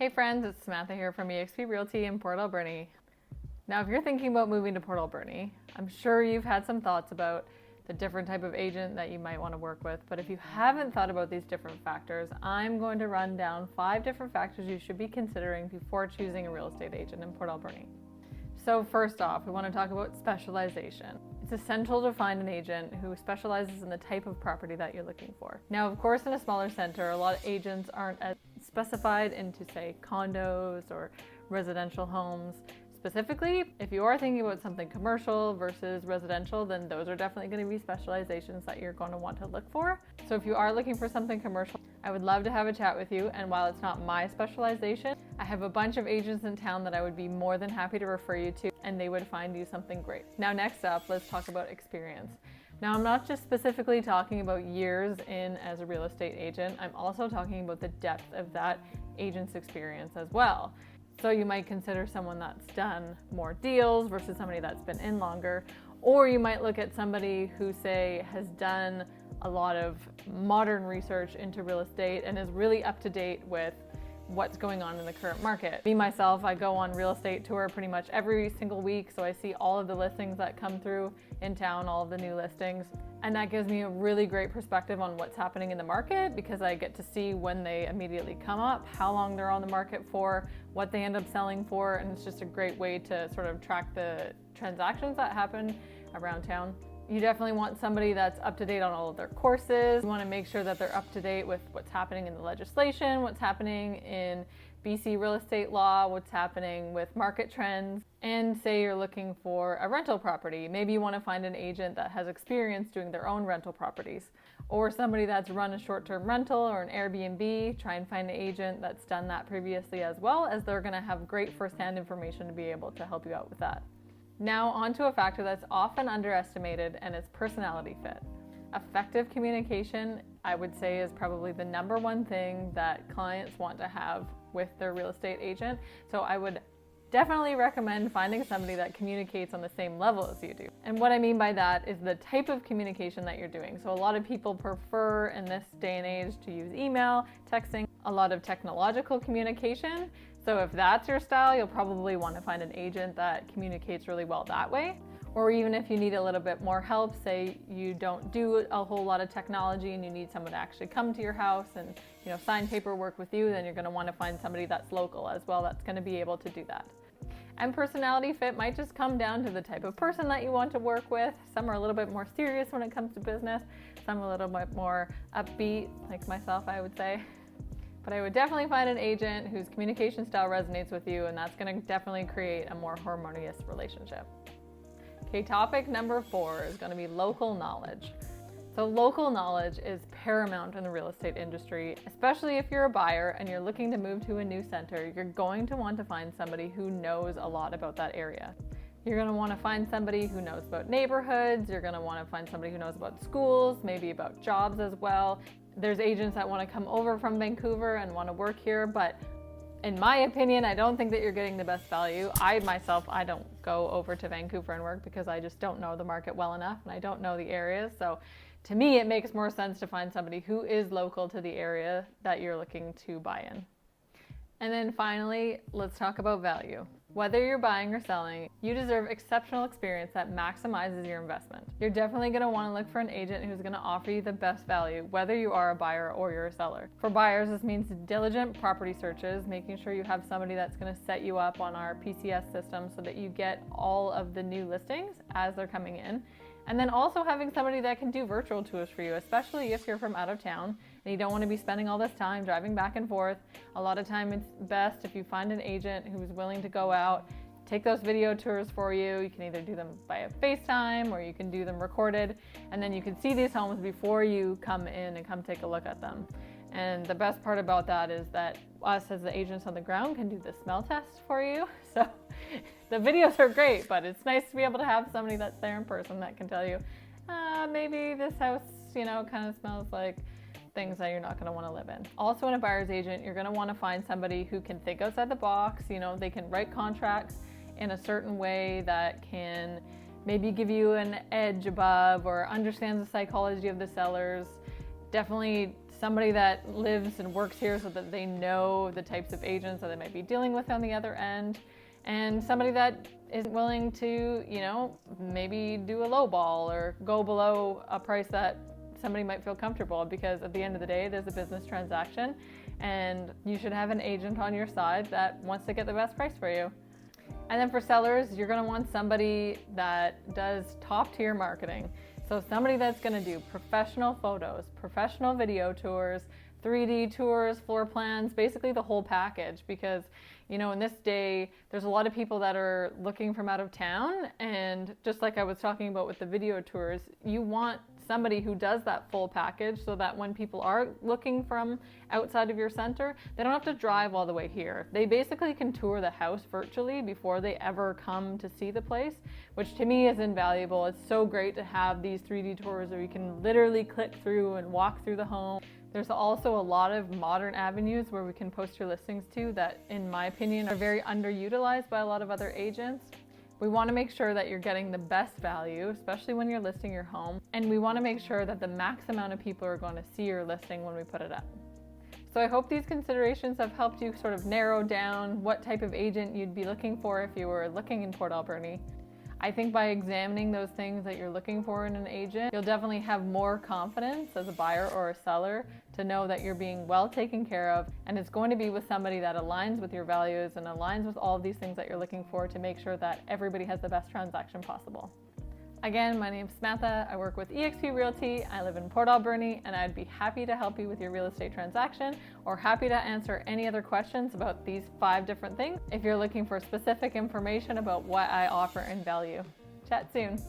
Hey friends, it's Samantha here from eXp Realty in Port Alberni. Now if you're thinking about moving to Port Alberni, I'm sure you've had some thoughts about the different type of agent that you might want to work with, but if you haven't thought about these different factors, I'm going to run down 5 different factors you should be considering before choosing a real estate agent in Port Alberni. So first off, we want to talk about specialization. It's essential to find an agent who specializes in the type of property that you're looking for. Now, of course, in a smaller center, a lot of agents aren't as specified into, say, condos or residential homes. Specifically, if you are thinking about something commercial versus residential, then those are definitely going to be specializations that you're going to want to look for. So if you are looking for something commercial, I would love to have a chat with you. And while it's not my specialization, I have a bunch of agents in town that I would be more than happy to refer you to, and they would find you something great. Now, next up, let's talk about experience. Now, I'm not just specifically talking about years in as a real estate agent. I'm also talking about the depth of that agent's experience as well. So you might consider someone that's done more deals versus somebody that's been in longer, or you might look at somebody who, say, has done a lot of modern research into real estate and is really up to date with what's going on in the current market. Me, myself, I go on real estate tour pretty much every single week, so I see all of the listings that come through in town, all of the new listings, and that gives me a really great perspective on what's happening in the market because I get to see when they immediately come up, how long they're on the market for, what they end up selling for, and it's just a great way to sort of track the transactions that happen around town. You definitely want somebody that's up to date on all of their courses. You want to make sure that they're up to date with what's happening in the legislation, what's happening in BC real estate law, what's happening with market trends. And say you're looking for a rental property. Maybe you want to find an agent that has experience doing their own rental properties, or somebody that's run a short-term rental or an Airbnb. Try and find an agent that's done that previously as well, as they're going to have great firsthand information to be able to help you out with that. Now onto a factor that's often underestimated, and it's personality fit. Effective communication, I would say, is probably the number one thing that clients want to have with their real estate agent. So I would definitely recommend finding somebody that communicates on the same level as you do. And what I mean by that is the type of communication that you're doing. So a lot of people prefer in this day and age to use email, texting, a lot of technological communication. So if that's your style, you'll probably want to find an agent that communicates really well that way. Or even if you need a little bit more help, say you don't do a whole lot of technology and you need someone to actually come to your house and sign paperwork with you, then you're going to want to find somebody that's local as well that's going to be able to do that. And personality fit might just come down to the type of person that you want to work with. Some are a little bit more serious when it comes to business, some a little bit more upbeat, like myself, I would say. But I would definitely find an agent whose communication style resonates with you, and that's going to definitely create a more harmonious relationship. Okay, topic number 4 is going to be local knowledge. So local knowledge is paramount in the real estate industry, especially if you're a buyer and you're looking to move to a new center. You're going to want to find somebody who knows a lot about that area. You're going to want to find somebody who knows about neighborhoods. You're going to want to find somebody who knows about schools, maybe about jobs as well. There's agents that want to come over from Vancouver and want to work here, but in my opinion, I don't think that you're getting the best value. I don't go over to Vancouver and work because I just don't know the market well enough and I don't know the areas. So to me, it makes more sense to find somebody who is local to the area that you're looking to buy in. And then finally, let's talk about value. Whether you're buying or selling, you deserve exceptional experience that maximizes your investment. You're definitely going to want to look for an agent who's going to offer you the best value, whether you are a buyer or you're a seller. For buyers, this means diligent property searches, making sure you have somebody that's going to set you up on our PCS system so that you get all of the new listings as they're coming in. And then also having somebody that can do virtual tours for you, especially if you're from out of town and you don't want to be spending all this time driving back and forth. A lot of time it's best if you find an agent who's willing to go out, take those video tours for you. You can either do them via FaceTime or you can do them recorded, and then you can see these homes before you come in and come take a look at them. And the best part about that is that us as the agents on the ground can do the smell test for you. So the videos are great, but it's nice to be able to have somebody that's there in person that can tell you, maybe this house, kind of smells like things that you're not going to want to live in. Also, in a buyer's agent, you're going to want to find somebody who can think outside the box. They can write contracts in a certain way that can maybe give you an edge above or understands the psychology of the sellers. Definitely somebody that lives and works here so that they know the types of agents that they might be dealing with on the other end, and somebody that is willing to, maybe do a low ball or go below a price that somebody might feel comfortable, because at the end of the day, there's a business transaction and you should have an agent on your side that wants to get the best price for you. And then for sellers, you're gonna want somebody that does top tier marketing. So somebody that's gonna do professional photos, professional video tours, 3D tours, floor plans, basically the whole package, because in this day, there's a lot of people that are looking from out of town, and just like I was talking about with the video tours, you want somebody who does that full package so that when people are looking from outside of your center, they don't have to drive all the way here. They basically can tour the house virtually before they ever come to see the place, which to me is invaluable. It's so great to have these 3D tours where you can literally click through and walk through the home. There's also a lot of modern avenues where we can post your listings to that, in my opinion, are very underutilized by a lot of other agents. We want to make sure that you're getting the best value, especially when you're listing your home. And we want to make sure that the max amount of people are going to see your listing when we put it up. So I hope these considerations have helped you sort of narrow down what type of agent you'd be looking for if you were looking in Port Alberni. I think by examining those things that you're looking for in an agent, you'll definitely have more confidence as a buyer or a seller to know that you're being well taken care of, and it's going to be with somebody that aligns with your values and aligns with all of these things that you're looking for to make sure that everybody has the best transaction possible. Again, my name's Samantha. I work with eXp Realty. I live in Port Alberni, and I'd be happy to help you with your real estate transaction, or happy to answer any other questions about these 5 different things if you're looking for specific information about what I offer and value. Chat soon.